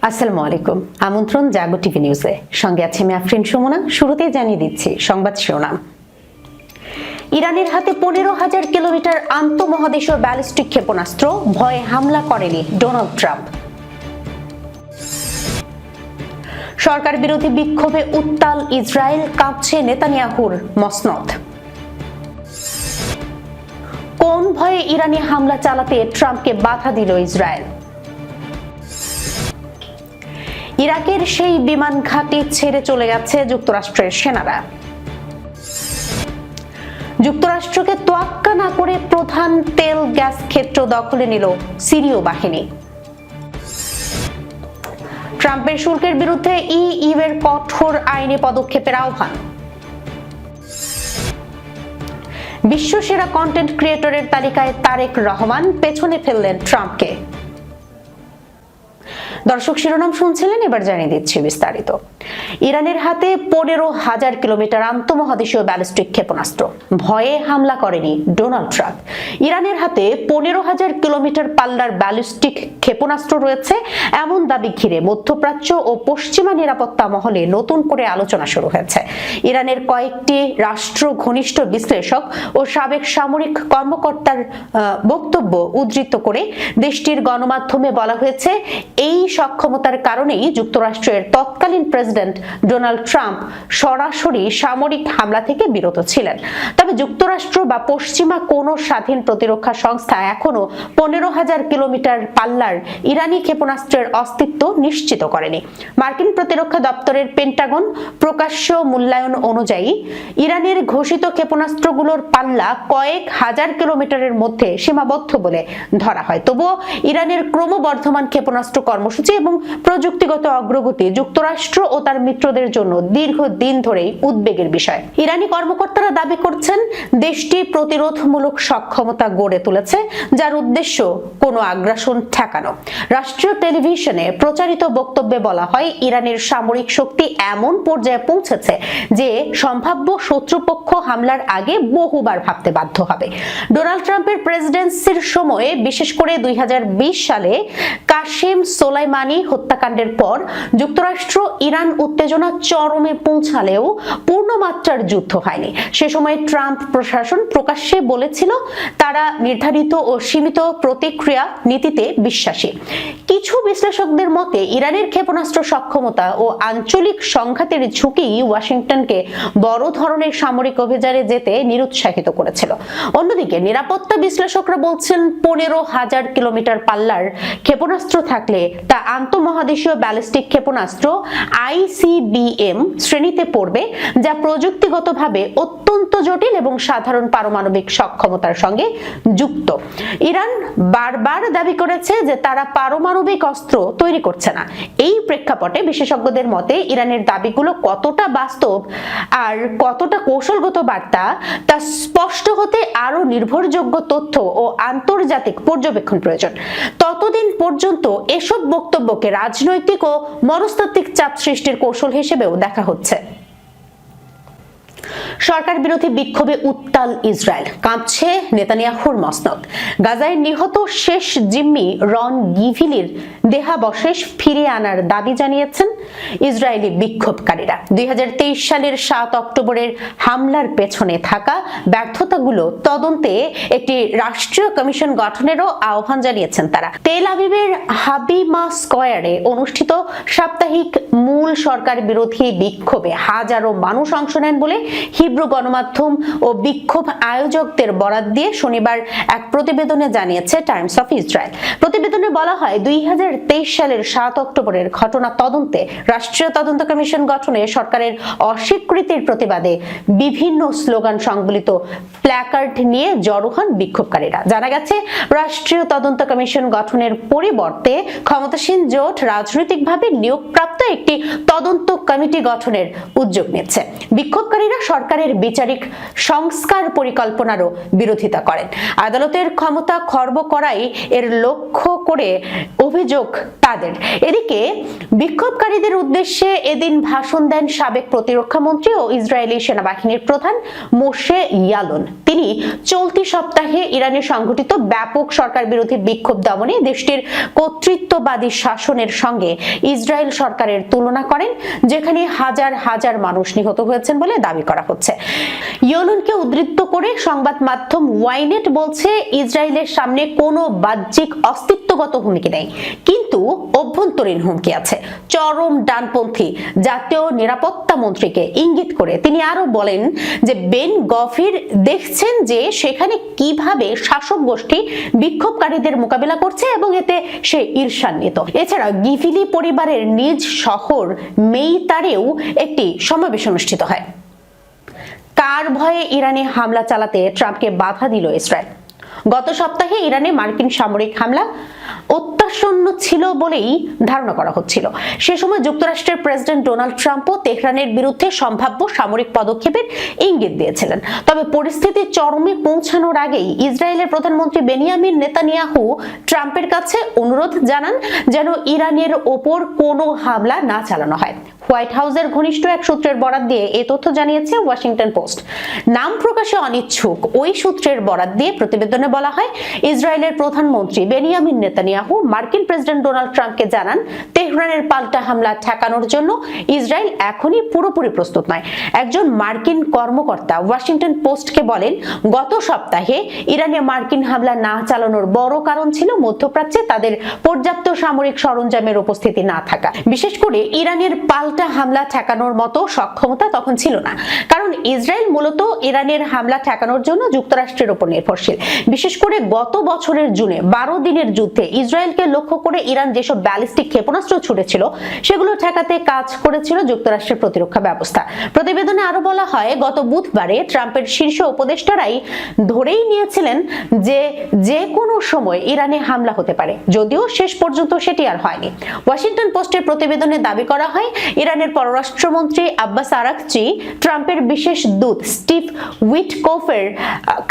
আসসালামু আলাইকুম। আমন্ত্রণ জাগো টিভি নিউজে, সঙ্গে আছে আমি আফরিন সুমনা। শুরুতেই জানিয়ে দিচ্ছি সংবাদ শিরোনাম। ইরানের হাতে 15,000 কিলোমিটার আন্তঃমহাদেশীয় ব্যালিস্টিক ক্ষেপণাস্ত্র, ভয়ে হামলা করেনি ডোনাল্ড ট্রাম্প। সরকার বিরোধী বিক্ষোভে উত্তাল ইসরায়েল, কাঁপছে নেতানিয়াহুর মসনদ। কোন ভয়ে ইরানি হামলা চালাতে ট্রাম্পকে বাধা দিল ইসরায়েল? ইরাকের সেই বিমান ঘাঁটি ছেড়ে চলে গেছে যুক্তরাষ্ট্রের সেনারা। যুক্তরাষ্ট্রকে তোয়াক্কা না করে প্রধান তেল গ্যাস ক্ষেত্র দখলে নিল সিরীয় বাহিনী। ট্রাম্পের শুল্কের বিরুদ্ধে ইইউর কঠোর আইনি পদক্ষেপের আহ্বান। বিশ্বসেরা কন্টেন্ট ক্রিয়েটরের তালিকায় তারেক রহমান, পেছনে ফেললেন ট্রাম্পকে। দর্শক, শিরোনাম শুনছিলেন, এবার জানিয়ে দিচ্ছি বিস্তারিত। ইরানের হাতে 15,000 কিলোমিটার আন্তঃমহাদেশীয় ব্যালিস্টিক ক্ষেপণাস্ত্র, ভয়ে হামলা করেনি ডোনাল্ড ট্রাম্প। ইরানের হাতে 15,000 কিলোমিটার পাল্লার ব্যালিস্টিক ক্ষেপণাস্ত্র রয়েছে, এমন দাবি ঘিরে মধ্যপ্রাচ্য ও পশ্চিমা নিরাপত্তা মহলে নতুন করে আলোচনা শুরু হয়েছে। ইরানের কয়েকটি রাষ্ট্র ঘনিষ্ঠ বিশ্লেষক ও সাবেক সামরিক কর্মকর্তার বক্তব্য উদ্ধৃত করে দেশটির গণমাধ্যমে বলা হয়েছে, এই সক্ষমতার কারণেই যুক্তরাষ্ট্রের তৎকালীন প্রেসিডেন্ট ডোনাল্ড ট্রাম্প সরাসরি সামরিক হামলা থেকে বিরত ছিলেন। তবে যুক্তরাষ্ট্র বা পশ্চিমা কোনো স্বাধীন প্রতিরক্ষা সংস্থা এখনো 15,000 কিলোমিটার পাল্লার ইরানি ক্ষেপণাস্ত্রের অস্তিত্ব নিশ্চিত করেনি। মার্কিন প্রতিরক্ষা দপ্তরের পেন্টাগন প্রকাশ্য মূল্যায়ন অনুযায়ী ইরানের ঘোষিত ক্ষেপণাস্ত্রগুলোর পাল্লা কয়েক হাজার কিলোমিটারের মধ্যে সীমাবদ্ধ বলে ধরা হয়। তবুও ইরানের ক্রমবর্ধমান ক্ষেপণাস্ত্র কর্মসূচি এবং প্রযুক্তিগত অগ্রগতি যুক্তরাষ্ট্র ও তার মিত্রদের জন্য দীর্ঘদিন ধরেই উদ্বেগের বিষয়। ইরানি কর্মকর্তারা দাবি করছেন, দেশটি প্রতিরোধমূলক সক্ষমতা গড়ে তুলেছে, যার উদ্দেশ্য কোনো আগ্রাসন ঠেকানো। রাষ্ট্রীয় টেলিভিশনে প্রচারিত বক্তব্যে বলা হয়, ইরানের সামরিক শক্তি এমন পর্যায়ে পৌঁছেছে যে সম্ভাব্য শত্রুপক্ষ হামলার আগে বহুবার ভাবতে বাধ্য হবে। ডোনাল্ড ট্রাম্পের প্রেসিডেন্সির সময়ে, বিশেষ করে 2020 সালে কাসেম সোলাইমানি হত্যাকাণ্ডের পর যুক্তরাষ্ট্র ইরান উত্তেজনা চরমে পৌঁছালেও পূর্ণমাত্রার যুদ্ধ হয়নি। সে সময় ট্রাম্প প্রশাসন প্রকাশ্যে বলেছিল, তারা নির্ধারিত ও সীমিত প্রতিক্রিয়া নীতিতে বিশ্বাসী। কিছু বিশ্লেষকদের মতে, ইরানের ক্ষেপণাস্ত্র সক্ষমতা ও আঞ্চলিক সংঘাতের ঝুঁকি ওয়াশিংটনকে বড় ধরনের সামরিক অভিযানে যেতে নিরুৎসাহিত করেছিল। অন্যদিকে নিরাপত্তা বিশ্লেষকরা বলছেন, 15,000 কিলোমিটার পাল্লার ক্ষেপণাস্ত্র থাকলে তা আন্তঃমহাদেশীয় ব্যালিস্টিক ক্ষেপণাস্ত্র ICBM শ্রেণীতে পড়বে, যা প্রযুক্তিগতভাবে অত্যন্ত জটিল এবং সাধারণ পারমাণবিক সক্ষমতার সঙ্গে যুক্ত। ইরান বারবার দাবি করেছে যে তারা পারমাণবিক অস্ত্র তৈরি করছে না। এই প্রেক্ষাপটে বিশেষজ্ঞদের মতে, ইরানের দাবিগুলো কতটা বাস্তব আর কতটা কৌশলগত বার্তা তা স্পষ্ট হতে আরো নির্ভরযোগ্য তথ্য ও আন্তর্জাতিক পর্যবেক্ষণ প্রয়োজন। ততদিন পর্যন্ত এসব বক্তব্যকে রাজনৈতিক ও মনস্তাত্ত্বিক চাপ সৃষ্টির কৌশল হিসেবেও দেখা হচ্ছে। সরকার বিরোধী বিক্ষোভে উত্তাল ইসরায়েল, কাঁপছে নেতানিয়াহুর মসনদ। গাজায় নিহত শেষ জিম্মি রন গিভিলির দেহাবশেষ ফিরিয়ে আনার দাবি জানিয়েছেন ইসরায়েলি বিক্ষোভকারীরা। 2023 সালের 7 অক্টোবরের হামলার পেছনে থাকা ব্যর্থতাগুলো তদন্তে একটি রাষ্ট্রীয় কমিশন গঠনেরও আহ্বান জানিয়েছেন তারা। তেল আবিবের হাবিমা স্কয়ারে অনুষ্ঠিত সাপ্তাহিক মূল সরকার বিরোধী বিক্ষোভে হাজারো মানুষ অংশ নেন বলে হিব্রু গণমাধ্যম ও বিক্ষোভ আয়োজকদের বরাত দিয়ে শনিবার এক প্রতিবেদনে জানিয়েছে টাইমস অফ ইসরায়েল। প্রতিবেদনে বলা হয়, 2023 সালের 7 অক্টোবরের ঘটনা তদন্তে রাষ্ট্রীয় তদন্ত কমিশন গঠনে সরকারের অস্বীকৃতির প্রতিবাদে বিভিন্ন স্লোগান সংবলিত প্ল্যাকার্ড নিয়ে জড়ো হন বিক্ষোভকারীরা। জানা গেছে, রাষ্ট্রীয় তদন্ত কমিশন গঠনের পরিবর্তে ক্ষমতাসীন জোট রাজনৈতিকভাবে নিয়োগপ্রাপ্ত একটি তদন্ত কমিটি গঠনের উদ্যোগ নিচ্ছে। বিক্ষোভকারীরা সরকার সরকারের বিচারিক সংস্কার পরিকল্পনারও বিরোধিতা করেন। আদালতের ক্ষমতা খর্ব করাই এর লক্ষ্য করে অভিযোগ তাদের। এদিকে বিক্ষোভকারীদের উদ্দেশ্যে এদিন ভাষণ দেন সাবেক প্রতিরক্ষা মন্ত্রী ও ইসরায়েলি সেনাবাহিনীর প্রধান মোশে ইয়ালন। তিনি চলতি সপ্তাহে ইরানে সংঘটিত ব্যাপক সরকার বিরোধী বিক্ষোভ দমনে দেশটির কর্তৃত্ববাদী শাসনের সঙ্গে ইসরায়েল সরকারের তুলনা করেন, যেখানে হাজার হাজার মানুষ নিহত হয়েছেন বলে দাবি করা হচ্ছে। ইয়ালনকে উদ্ধৃত করে সংবাদ মাধ্যম ওয়াইনেট বলছে, ইসরায়েলের সামনে কোনো বাহ্যিক অস্তিত্বগত হুমকি নেই, কিন্তু অভ্যন্তরীণ হুমকি আছে। চরম ডানপন্থী জাতীয় নিরাপত্তা মন্ত্রীকে ইঙ্গিত করে তিনি আরো বলেন যে বেন গভির দেখছেন যে সেখানে কিভাবে শাসক গোষ্ঠী বিক্ষোভকারীদের মোকাবিলা করছে এবং এতে সে ঈর্ষান্বিত। এছাড়া গিভিলি পরিবারের নিজ শহর মেইতারেও একটি সমাবেশ অনুষ্ঠিত হয়। কার ভয়ে ইরানে হামলা চালাতে ট্রাম্পকে বাধা দিল ইসরায়েল? গত সপ্তাহে ইরানে মার্কিন সামরিক হামলা অত্যাসন্ন ছিল বলেই ধারণা করা হচ্ছিল। সে সময় যুক্তরাষ্ট্রের প্রেসিডেন্ট ডোনাল্ড ট্রাম্পও তেহরানের বিরুদ্ধে সম্ভাব্য সামরিক পদক্ষেপের ইঙ্গিত দিয়েছিলেন। তবে পরিস্থিতি চরমে পৌঁছানোর আগেই ইসরায়েলের প্রধানমন্ত্রী বেনিয়ামিন নেতানিয়াহু ট্রাম্পের কাছে অনুরোধ জানান যেন ইরানের ওপর কোনো হামলা না চালানো হয়। হোয়াইট হাউসের ঘনিষ্ঠ এক সূত্রের বরাত দিয়ে এই তথ্য জানিয়েছে ওয়াশিংটন পোস্ট। নাম প্রকাশে অনিচ্ছুক ওই সূত্রের বরাত দিয়ে প্রতিবেদনে বলা হয়, ইসরায়েলের প্রধানমন্ত্রী বেনিয়ামিন নেতানিয়াহু মার্কিন প্রেসিডেন্ট ডোনাল্ড ট্রাম্পকে জানান, তেহরানের পাল্টা হামলা ঠেকানোর জন্য ইসরায়েল এখনই পুরোপুরি প্রস্তুত নয়। একজন মার্কিন কর্মকর্তা ওয়াশিংটন পোস্টকে বলেন, গত সপ্তাহে ইরানে মার্কিন হামলা না চালানোর বড় কারণ ছিল মধ্যপ্রাচ্যে তাদের পর্যাপ্ত সামরিক সরঞ্জামের উপস্থিতি না থাকা। বিশেষ করে ইরানের পাল্টা হামলা ঠেকানোর মতো সক্ষমতা তখন ছিল না, কারণ ইসরায়েল মূলত ইরানের হামলা ঠেকানোর জন্য যুক্তরাষ্ট্রের উপর নির্ভরশীল। বিশেষ করে গত বছরের জুনে 12 দিনের যুদ্ধে ইসরায়েলকে লক্ষ্য করে ইরান যেসব ব্যালিস্টিক ক্ষেপণাস্ত্র ছুড়েছিল সেগুলো ঠেকাতে কাজ করেছিল যুক্তরাষ্ট্রের প্রতিরক্ষা ব্যবস্থা। প্রতিবেদনে আরো বলা হয়, গত বুধবারে ট্রাম্পের শীর্ষ উপদেষ্টারাই ধরেই নিয়েছিলেন যে যে কোনো সময় ইরানে হামলা হতে পারে, যদিও শেষ পর্যন্ত সেটি আর হয়নি। ওয়াশিংটন পোস্টের প্রতিবেদনে দাবি করা হয়, ইরানের পররাষ্ট্রমন্ত্রী আব্বাস আরাকচি ট্রাম্পের বিশেষ দূত স্টিভ উইটকফের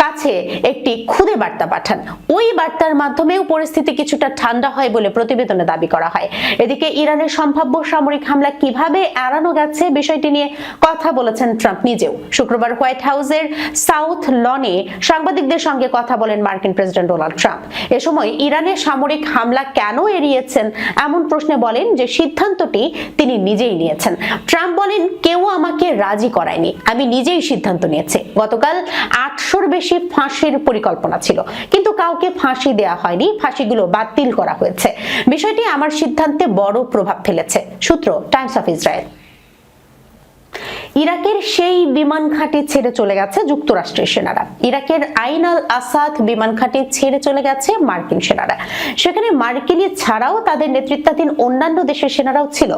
কাছে একটি খুদে বার্তা পাঠান। ওই বার্তার মাধ্যমেও পরিস্থিতি কিছুটা ঠান্ডা হয় বলে প্রতিবেদনে দাবি করা হয়। এদিকে ইরানের সম্ভাব্য সামরিক হামলা কিভাবে এড়ানো গেছে বিষয়টি নিয়ে কথা বলেছেন ট্রাম্প নিজেও। শুক্রবার হোয়াইট হাউসের সাউথ লনে সাংবাদিকদের সঙ্গে কথা বলেন মার্কিন প্রেসিডেন্ট ডোনাল্ড ট্রাম্প। এ সময় ইরানের সামরিক হামলা কেন এড়িয়েছেন এমন প্রশ্নে বলেন যে সিদ্ধান্তটি তিনি নিজেই নিয়েছেন। ট্রাম্প বলেন, কেউ আমাকে রাজি করায়নি, আমি নিজেই সিদ্ধান্ত নিয়েছি। গতকাল 800-র বেশি ফাঁসির পরিকল্পনা ছিল, কিন্তু কাউকে ফাঁসি দেওয়া হয়নি, ফাঁসিগুলো বাতিল করা হয়েছে। বিষয়টি আমার সিদ্ধান্তে বড় প্রভাব ফেলেছে। সূত্র টাইমস অফ ইসরায়েল। ইরাকের সেই বিমান ঘাঁটি ছেড়ে চলে গেছে যুক্তরাষ্ট্রের সেনারা। ইরাকের আইন আল আসাদ বিমান ঘাঁটি ছেড়ে চলে গেছে মার্কিন সেনারা। সেখানে মার্কিনী ছাড়াও তাদের নেতৃত্বাধীন অন্যান্য দেশের সেনারাও ছিল।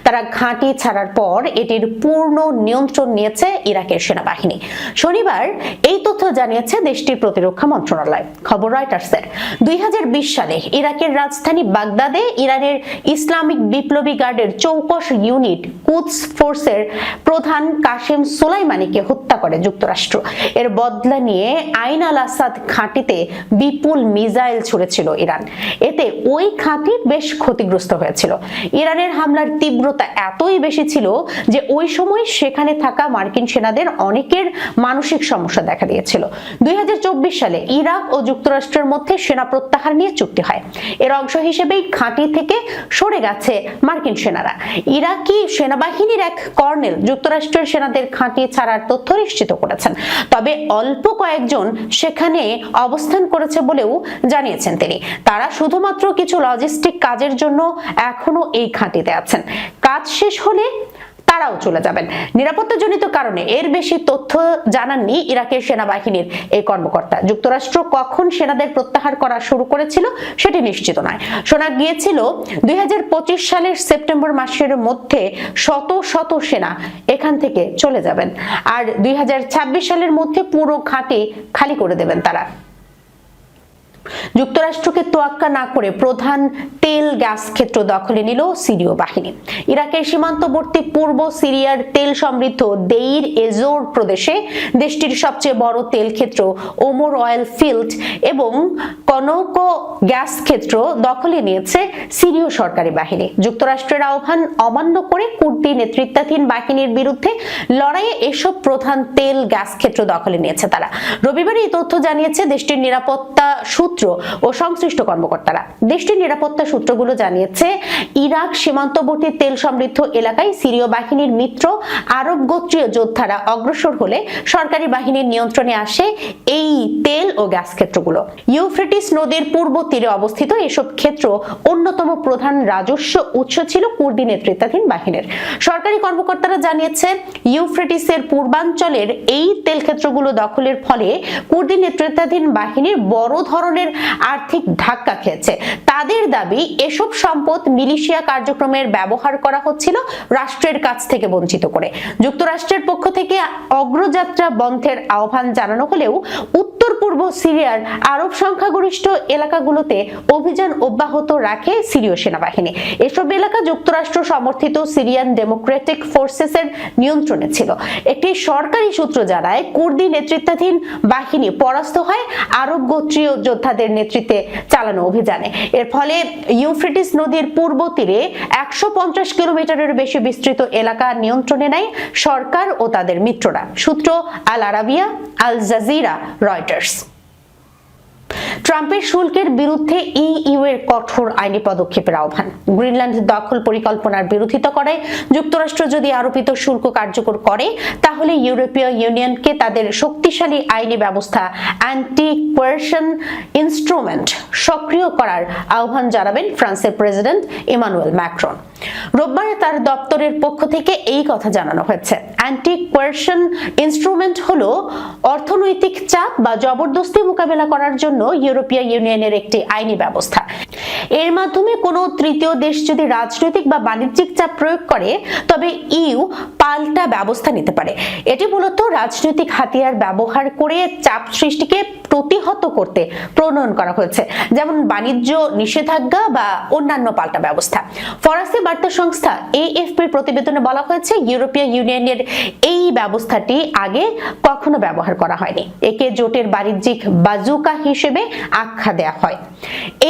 তারা ঘাঁটি ছাড়ার পর এটির পূর্ণ নিয়ন্ত্রণ নিয়েছে ইরাকের সেনাবাহিনী। শনিবার এই তথ্য জানিয়েছে দেশটির প্রতিরক্ষা মন্ত্রণালয়। খবর রয়টার্সের। 2020 সালে ইরাকের রাজধানী বাগদাদে ইরানের ইসলামিক বিপ্লবী গার্ডের চৌকস ইউনিট কুদস ফোর্সের প্রধান কাসেম সোলাইমানিকে হত্যা করে যুক্তরাষ্ট্র। এর বদলা নিয়ে আইন আল আসাদ ঘাঁটিতে বিপুল মিসাইল ছুড়েছিল ইরান। এতে ওই ঘাঁটি বেশ ক্ষতিগ্রস্ত হয়েছিল। ইরানের হামলার তীব্রতা এতই বেশি ছিল যে ওই সময় সেখানে থাকা মার্কিন সেনাদের অনেকের মানসিক সমস্যা দেখা দিয়েছিল। 2024 সালে ইরাক ও যুক্তরাষ্ট্রের মধ্যে সেনা প্রত্যাহার নিয়ে চুক্তি হয়। এর অংশ হিসেবেই ঘাঁটি থেকে সরে গেছে মার্কিন সেনারা। ইরাকি সেনাবাহিনীর এক কর্নেল যুক্তরাষ্ট্রের সেনাদের ঘাঁটি ছাড়ার তথ্য নিশ্চিত করেছেন। তবে অল্প কয়েকজন সেখানে অবস্থান করেছে বলেও জানিয়েছেন তিনি। তারা শুধুমাত্র কিছু লজিস্টিক কাজের জন্য এখনো এই ঘাঁটিতে আছেন। কাজ শেষ হলে তারাও চলে যাবেন। নিরাপত্তাজনিত কারণে এর বেশি তথ্য জানাননি ইরাকের সেনাবাহিনীর এই কর্মকর্তা। যুক্তরাষ্ট্র কখন সেনাদের প্রত্যাহার করা শুরু করেছিল সেটি নিশ্চিত নয়। শোনা গিয়েছিল 2025 সালের সেপ্টেম্বর মাসের মধ্যে শত শত সেনা এখান থেকে চলে যাবেন, আর 2026 সালের মধ্যে পুরো ঘাঁটি খালি করে দেবেন তারা। যুক্তরাষ্ট্রকে তোয়াক্কা না করে প্রধান তেল গ্যাস ক্ষেত্র দখলে নিল সিরীয় বাহিনী। ইরাকের সীমান্তবর্তী পূর্ব সিরিয়ার তেল সমৃদ্ধ দেইর এজোর প্রদেশে দেশটির সবচেয়ে বড় তেল ক্ষেত্র ওমর অয়েল ফিল্ড এবং কনৌক গ্যাস ক্ষেত্র দখলে নিয়েছে সিরীয় সরকারি বাহিনী। যুক্তরাষ্ট্রের আহ্বান অমান্য করে কুর্দি নেতৃত্বাধীন বাহিনীর বিরুদ্ধে লড়াইয়ে এসব প্রধান তেল গ্যাস ক্ষেত্র দখলে নিয়েছে তারা। রবিবার এই তথ্য জানিয়েছে দেশটির নিরাপত্তা সূত্র ও সংশ্লিষ্ট কর্মকর্তারা। দেশটির নিরাপত্তা সূত্রগুলো জানিয়েছে ইরাক সীমান্তবর্তী তেল সমৃদ্ধ এলাকায় সিরীয় বাহিনীর মিত্র আরব গোত্রীয় যোদ্ধারা অগ্রসর হলে সরকারি বাহিনীর নিয়ন্ত্রণে আসে এই তেল ও গ্যাস ক্ষেত্রগুলো। ইউফ্রেটিস নদীর পূর্ব তীরে অবস্থিত এসব ক্ষেত্র অন্যতম প্রধান রাজস্ব উৎস ছিল কুর্দি নেতৃত্বাধীন বাহিনীর। সরকারি কর্মকর্তারা জানিয়েছে ইউফ্রেটিসের পূর্বাঞ্চলের এই তেল ক্ষেত্রগুলো দখলের ফলে কুর্দি নেতৃত্বাধীন বাহিনীর বড় ধরনের আর্থিক ধাক্কা খেয়েছে। তাদের দাবি এসব সম্পদ মিলিশিয়া কার্যক্রমের ব্যবহার করা হচ্ছিল রাষ্ট্রের কাছ থেকে বঞ্চিত করে। যুক্তরাষ্ট্রের পক্ষ থেকে অগ্রযাত্রা বন্ধের আহ্বান জানানো হলেও উত্তর পূর্ব সিরিয়ার আরব সংখ্যাগরিষ্ঠ এলাকাগুলোতে অভিযান অব্যাহত রাখে সিরীয় সেনাবাহিনী। এসব এলাকা যুক্তরাষ্ট্র সমর্থিত সিরিয়ান ডেমোক্রেটিক ফোর্সেসের নিয়ন্ত্রণে ছিল। একটি সরকারি সূত্র জানায় কুর্দি নেতৃত্বাধীন বাহিনী পরাস্ত হয় আরব গোত্রীয় যোদ্ধাদের নেতৃত্বে চালানো অভিযানে। এর ফলে ইউফ্রেটিস নদীর পূর্ব তীরে 150 কিলোমিটারের বেশি বিস্তৃত এলাকা নিয়ন্ত্রণে নেয় সরকার ও তাদের মিত্ররা। সূত্র Al Arabiya, Al Jazeera, Reuters. ট্রাম্পের শুল্কের বিরুদ্ধে ইইউ এর কঠোর আইনি পদক্ষেপের আহ্বান। গ্রিনল্যান্ড দখল পরিকল্পনার বিরোধিতা করায় যুক্তরাষ্ট্র যদি আরোপিত শুল্ক কার্যকর করে তাহলে ইউরোপীয় ইউনিয়নকে তাদের শক্তিশালী আইনি ব্যবস্থা অ্যান্টি কোয়ারশন ইনস্ট্রুমেন্ট সক্রিয় করার আহ্বান জানাবেন ফ্রান্সের প্রেসিডেন্ট ইমানুয়েল ম্যাক্রন। রোববার তার দপ্তরের পক্ষ থেকে এই কথা জানানো হয়েছে। অ্যান্টি কোয়ারশন ইনস্ট্রুমেন্ট হলো অর্থনৈতিক চাপ বা জবরদস্তি মোকাবেলা করার জন্য ইউরোপীয় ইউনিয়নের একটি আইনি ব্যবস্থা। এর মাধ্যমে কোনো তৃতীয় দেশ যদি রাজনৈতিক বা বাণিজ্যিক চাপ প্রয়োগ করে তবে ইউ পাল্টা ব্যবস্থা নিতে পারে। এটি মূলত রাজনৈতিক হাতিয়ার ব্যবহার করে চাপ সৃষ্টিকে প্রতিহত করতে প্রণয়ন করা হয়েছে, যেমন বাণিজ্য নিষেধাজ্ঞা বা অন্যান্য পাল্টা ব্যবস্থা। ফরাসি বার্তা সংস্থা এএফপির প্রতিবেদনে বলা হয়েছে ইউরোপীয় ইউনিয়নের এই ব্যবস্থাটি আগে কখনো ব্যবহার করা হয়নি। একে জোটের বাণিজ্যিক বাজুকা হিসেবে আখ্যা দেয়া হয়।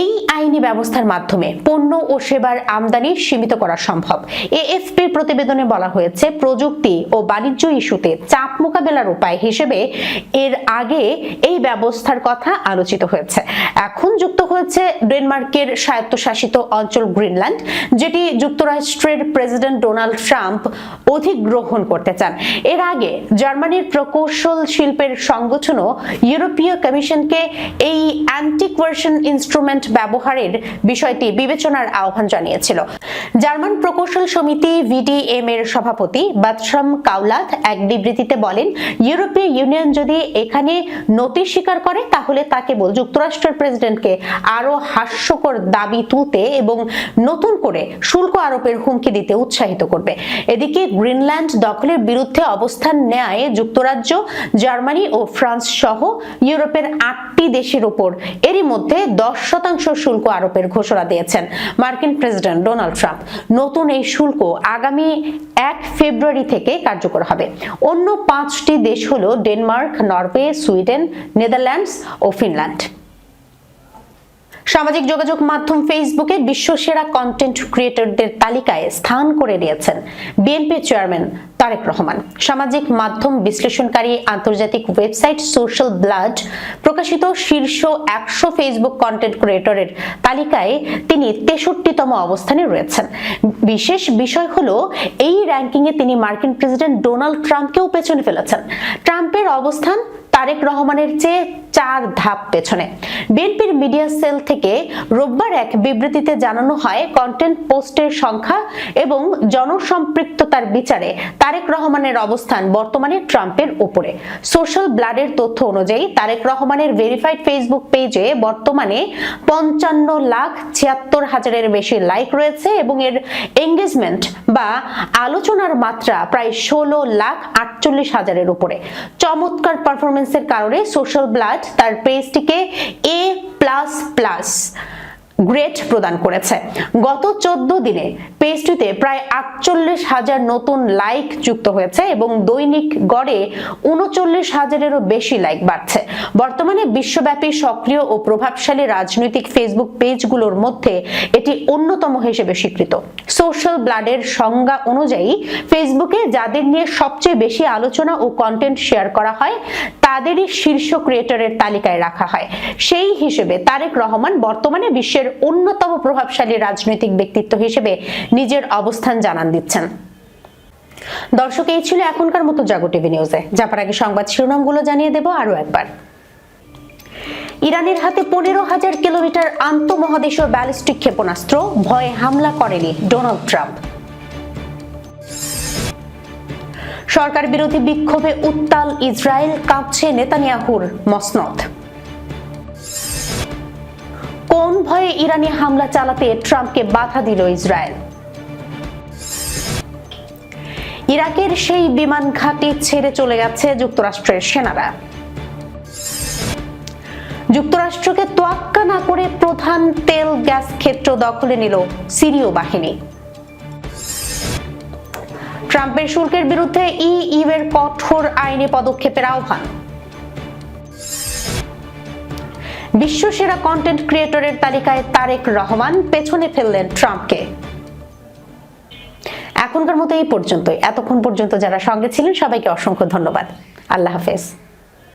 এই আইনি ব্যবস্থার মাধ্যমে পণ্য ও সেবার আমদানি সীমিত করা সম্ভব। এএফপির প্রতিবেদনে বলা হয়েছে প্রযুক্তি ও বাণিজ্য ইস্যুতে চাপ মোকাবেলার উপায় হিসেবে এর আগে এই ব্যবস্থার কথা আলোচিত হয়েছে। এখন যুক্ত হয়েছে ডেনমার্কের স্বায়ত্তশাসিত অঞ্চল গ্রিনল্যান্ড, যেটি যুক্তরাষ্ট্রের প্রেসিডেন্ট ডোনাল্ড ট্রাম্প অধিগ্রহণ করতে চান। এর আগে জার্মানির প্রকৌশল শিল্পের সংগঠনও ইউরোপীয় কমিশনকে এই অ্যান্টি কোয়ারশন ইনস্ট্রুমেন্ট ব্যবহারের বিষয়টি বিবেচনার আহ্বান জানিয়েছিল। জার্মান প্রকৌশল সমিতি ভিডিএম এর সভাপতি বাতরাম কাউলাথ এক বিবৃতিতে বলেন, ইউরোপীয় ইউনিয়ন যদি এখানে নতি স্বীকার করে তাহলে তা কেবল যুক্তরাষ্ট্রের প্রেসিডেন্টকে আরো হাস্যকর দাবি তুলতে এবং নতুন করে শুল্ক আরোপের হুমকি দিতে উৎসাহিত করবে। এদিকে গ্রিনল্যান্ড দখলের বিরুদ্ধে অবস্থান নেয় যুক্তরাজ্য, জার্মানি ও ফ্রান্স সহ ইউরোপের 8টি দেশের উপর এরই মধ্যে 10% শুল্ক আরোপের ঘোষণা দিয়েছেন মার্কিন প্রেসিডেন্ট ডোনাল্ড ট্রাম্প। নতুন এই শুল্ক আগামী 1 ফেব্রুয়ারি থেকে কার্যকর হবে। অন্য 5টি দেশ হলো ডেনমার্ক, নরওয়ে, সুইডেন, নেদারল্যান্ডস ও ফিনল্যান্ড। সামাজিক যোগাযোগ মাধ্যম ফেসবুকে বিশ্বসেরা কন্টেন্ট ক্রিয়েটরদের তালিকায় স্থান করে নিয়েছেন বিএনপি চেয়ারম্যান তারেক রহমান। সামাজিক মাধ্যম বিশ্লেষণকারী আন্তর্জাতিক ওয়েবসাইট সোশ্যাল ব্লাড প্রকাশিত শীর্ষ 100 ফেসবুক কন্টেন্ট ক্রিয়েটরের তালিকায় তিনি 63তম অবস্থানে রয়েছেন। বিশেষ বিষয় হলো এই র্যাঙ্কিংয়ে তিনি মার্কিন প্রেসিডেন্ট ডোনাল্ড ট্রাম্পকেও পেছনে ফেলেছেন। ট্রাম্পের অবস্থান তারেক রহমানের চেয়ে 4 ধাপ পেছনে। বিএনপির মিডিয়া সেল থেকে রোববার এক বিবৃতিতে জানানো হয়, কন্টেন্ট পোস্টের সংখ্যা এবং জনসম্পৃক্ততার বিচারে তারেক রহমানের অবস্থান বর্তমানে ট্রাম্পের উপরে। সোশ্যাল ব্লাডের তথ্য অনুযায়ী তারেক রহমানের ভেরিফাইড ফেসবুক পেজে বর্তমানে 55,76,000-এর বেশি লাইক রয়েছে এবং এর এঙ্গেজমেন্ট বা আলোচনার মাত্রা প্রায় 16,48,000-এর উপরে। চমৎকার পারফরমেন্সের কারণে সোশ্যাল ব্লাড তার পেজটিকে A++ গ্রেড প্রদান করেছে। গত 14 দিনে পেজটিতে প্রায় 48,000 নতুন লাইক যুক্ত হয়েছে এবং দৈনিক গড়ে 39,000-এরও বেশি লাইক বাড়ছে। বর্তমানে বিশ্বব্যাপী সক্রিয় ও প্রভাবশালী রাজনৈতিক ফেসবুক পেজগুলোর মধ্যে এটি অন্যতম হিসেবে স্বীকৃত। সোশ্যাল ব্লাডের সংজ্ঞা অনুযায়ী ফেসবুকে যাদের নিয়ে সবচেয়ে বেশি আলোচনা ও কন্টেন্ট শেয়ার করা হয় তাদেরই শীর্ষ ক্রিয়েটরের তালিকায় রাখা হয়। সেই হিসেবে তারেক রহমান বর্তমানে বিশ্বের অন্যতম প্রভাবশালী রাজনৈতিক ব্যক্তিত্ব হিসেবে নিজের অবস্থান জানান দিচ্ছেন। দর্শক, এই ছিল এখনকার মতো জাগো টিভি নিউজে। যাবার আগে সংবাদ শিরোনামগুলো জানিয়ে দেব আরো একবার। ইরানের হাতে 15,000 কিলোমিটার আন্তঃমহাদেশীয় ব্যালিস্টিক ক্ষেপণাস্ত্র, ভয়ে হামলা করেনি ডোনাল্ড ট্রাম্প। সরকার বিরোধী বিক্ষোভে উত্তাল ইসরায়েল, কাঁপছে নেতানিয়াহুর মসনদ। কোন ভয়ে ইরানি হামলা চালাতে ট্রাম্পকে বাধা দিল ইসরায়েল। ইরাকের সেই বিমান ঘাঁটি ছেড়ে চলে গেছে যুক্তরাষ্ট্রের সেনারা। যুক্তরাষ্ট্রকে তোয়াক্কা না করে প্রধান তেল গ্যাস ক্ষেত্র দখলে নিল সিরীয় বাহিনী। ট্রাম্পের শুল্কের বিরুদ্ধে ইইউর কঠোর আইনি পদক্ষেপের আহ্বান। বিশ্বসেরা কন্টেন্ট ক্রিয়েটরের তালিকায় তারেক রহমান, পেছনে ফেললেন ট্রাম্পকে। এখনকার মতো এই পর্যন্তই। এতক্ষণ পর্যন্ত যারা সঙ্গে ছিলেন সবাইকে অসংখ্য ধন্যবাদ। আল্লাহ হাফেজ।